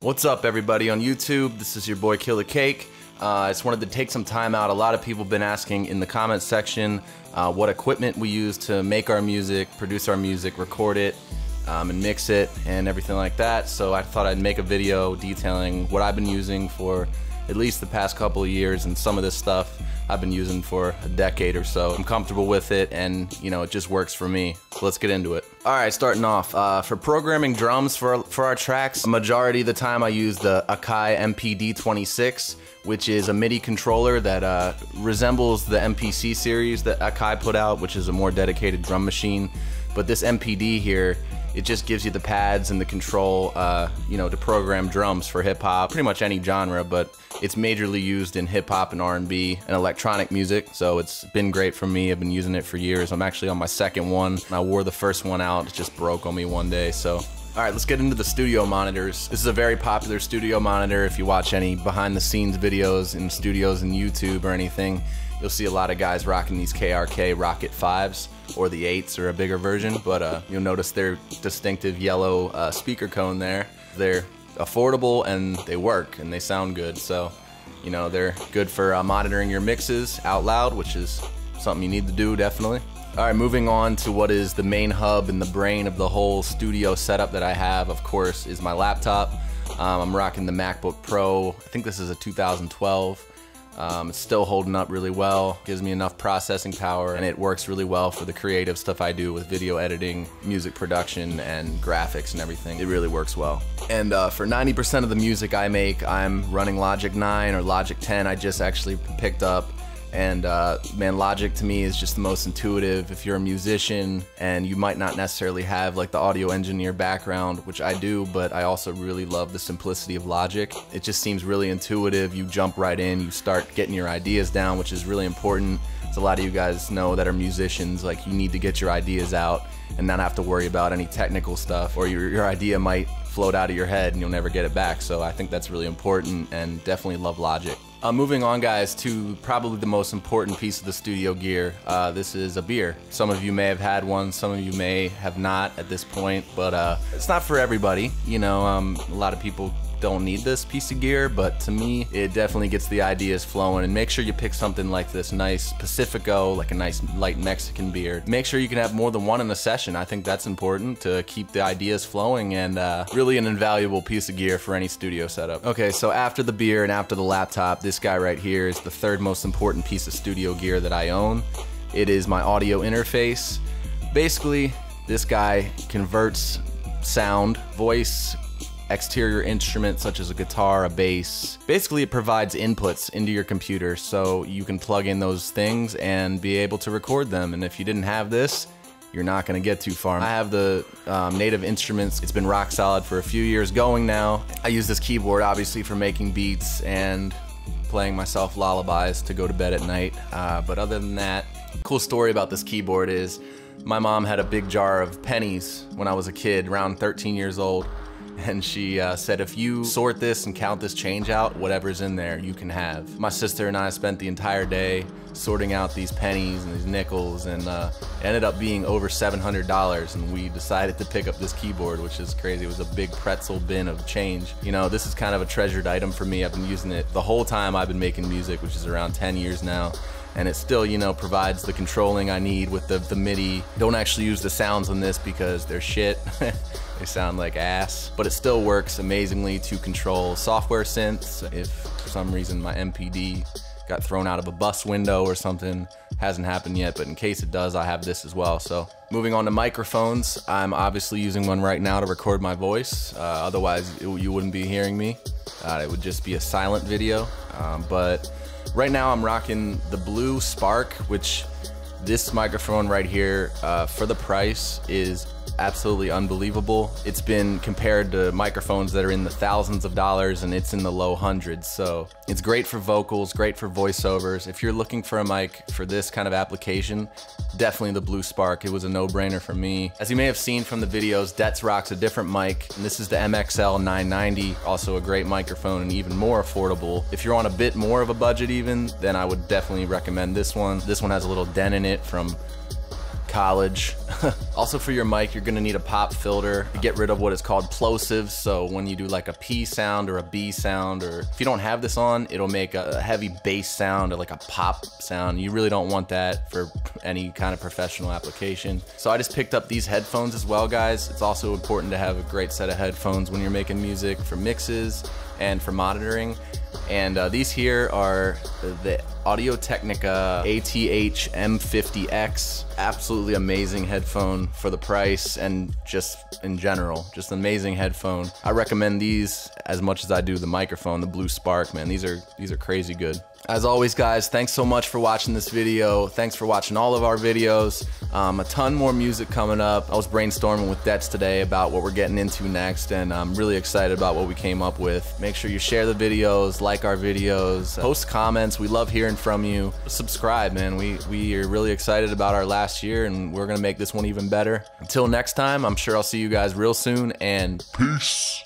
What's up, everybody on YouTube? This is your boy Killer Cake. I just wanted to take some time out. A lot of people have been asking in the comments section what equipment we use to make our music, produce our music, record it, and mix it, and everything like that. So I thought I'd make a video detailing what I've been using for at least the past couple of years, and some of this stuff I've been using for a decade or so. I'm comfortable with it, and you know, it just works for me. So let's get into it. All right, starting off, for programming drums for our tracks, a majority of the time I use the Akai MPD26, which is a MIDI controller that resembles the MPC series that Akai put out, which is a more dedicated drum machine. But this MPD here, it just gives you the pads and the control, you know, to program drums for hip-hop, pretty much any genre, but it's majorly used in hip-hop and R&B and electronic music, so it's been great for me. I've been using it for years. I'm actually on my second one. I wore the first one out. It just broke on me one day, so. All right, let's get into the studio monitors. This is a very popular studio monitor. If you watch any behind-the-scenes videos in studios and YouTube or anything, you'll see a lot of guys rocking these KRK Rocket 5s, or the 8s or a bigger version, but you'll notice their distinctive yellow speaker cone there. They're affordable and they work and they sound good, so you know, they're good for monitoring your mixes out loud, which is something you need to do, definitely. All right, moving on to what is the main hub and the brain of the whole studio setup that I have, of course, is my laptop. I'm rocking the MacBook Pro. I think this is a 2012. It's still holding up really well, gives me enough processing power, and it works really well for the creative stuff I do with video editing, music production, and graphics and everything. It really works well. And for 90% of the music I make, I'm running Logic 9 or Logic 10. I just actually picked up. And man, Logic to me is just the most intuitive. If you're a musician and you might not necessarily have like the audio engineer background, which I do, but I also really love the simplicity of Logic. It just seems really intuitive. You jump right in, you start getting your ideas down, which is really important. As a lot of you guys know that are musicians, like, you need to get your ideas out and not have to worry about any technical stuff, or your idea might float out of your head and you'll never get it back. So I think that's really important, and definitely love Logic. Moving on, guys, to probably the most important piece of the studio gear. This is a beer. Some of you may have had one, some of you may have not at this point, but it's not for everybody. You know, a lot of people don't need this piece of gear, but to me, it definitely gets the ideas flowing. And make sure you pick something like this nice Pacifico, like a nice light Mexican beer. Make sure you can have more than one in a session. I think that's important to keep the ideas flowing, and really an invaluable piece of gear for any studio setup. Okay, so after the beer and after the laptop, this guy right here is the third most important piece of studio gear that I own. It is my audio interface. Basically, this guy converts sound, voice, exterior instruments such as a guitar, a bass. Basically, it provides inputs into your computer so you can plug in those things and be able to record them. And if you didn't have this, you're not gonna get too far. I have the Native Instruments. It's been rock solid for a few years going now. I use this keyboard obviously for making beats and playing myself lullabies to go to bed at night. But other than that, cool story about this keyboard is my mom had a big jar of pennies when I was a kid, around 13 years old. And she said, if you sort this and count this change out, whatever's in there, you can have. My sister and I spent the entire day sorting out these pennies and these nickels, and it ended up being over $700, and we decided to pick up this keyboard, which is crazy. It was a big pretzel bin of change. You know, this is kind of a treasured item for me. I've been using it the whole time I've been making music, which is around 10 years now. And it still, you know, provides the controlling I need with the MIDI. Don't actually use the sounds on this because they're shit. They sound like ass. But it still works amazingly to control software synths. If for some reason my MPD got thrown out of a bus window or something, hasn't happened yet, but in case it does, I have this as well. So moving on to microphones, I'm obviously using one right now to record my voice. Otherwise, you wouldn't be hearing me. It would just be a silent video. But right now I'm rocking the Blue Spark, which this microphone right here, for the price, is absolutely unbelievable. It's been compared to microphones that are in the thousands of dollars, and it's in the low hundreds. So it's great for vocals, great for voiceovers. If you're looking for a mic for this kind of application, definitely the Blue Spark. It was a no-brainer for me. As you may have seen from the videos, Dets rocks a different mic, and this is the MXL 990, also a great microphone and even more affordable. If you're on a bit more of a budget even, then I would definitely recommend this one. This one has a little dent in it from college. Also for your mic, you're gonna need a pop filter to get rid of what is called plosives. So when you do like a P sound or a B sound, or if you don't have this on, it'll make a heavy bass sound or like a pop sound. You really don't want that for any kind of professional application. So I just picked up these headphones as well, guys. It's also important to have a great set of headphones when you're making music for mixes and for monitoring. And these here are the Audio-Technica ATH M50X. Absolutely amazing headphone for the price and just in general, just an amazing headphone. I recommend these as much as I do the microphone, the Blue Spark, man. These are crazy good. As always, guys, thanks so much for watching this video. Thanks for watching all of our videos. A ton more music coming up. I was brainstorming with Dets today about what we're getting into next, and I'm really excited about what we came up with. Make sure you share the videos, like our videos, post comments. We love hearing from you. Subscribe, man. We are really excited about our last year, and we're gonna make this one even better. Until next time, I'm sure I'll see you guys real soon, and peace.